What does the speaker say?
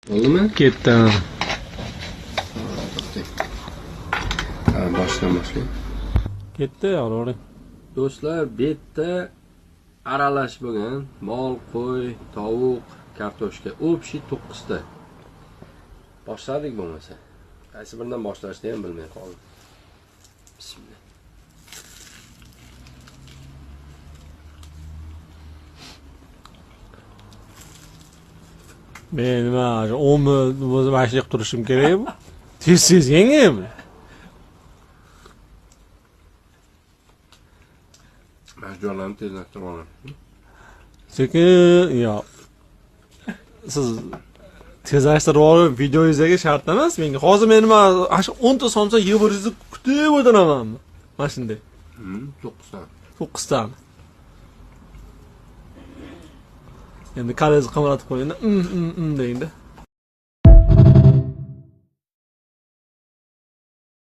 Bo'ldimi? Ketdi. Ha, boshdan boshlayman. Ketdi, yo'q. Do'stlar, bu yerda aralash bo'lgan mol, qo'y, tovuq, kartoshka, общий 9 ta. Boshladik bo'lmasa. Qaysi biridan boshlashni ham bilmay qoldim. Bismillah. Men nima, 10 minut o'zim mashina qilib turishim kerakmi? Tez yengaymi? Mashjonlarni tezlashtirib olaman. Sekin, yo'q. Siz tezlashtirib olib videoyingizdagi shart emas menga. Hozir men nima, 10 ta somsa yeb o'zingizni kutib o'tiramanmi? Mana shunday. 9 ta. 9 ta. Endi qalingizni qimratib qo'ying-da, deyingda.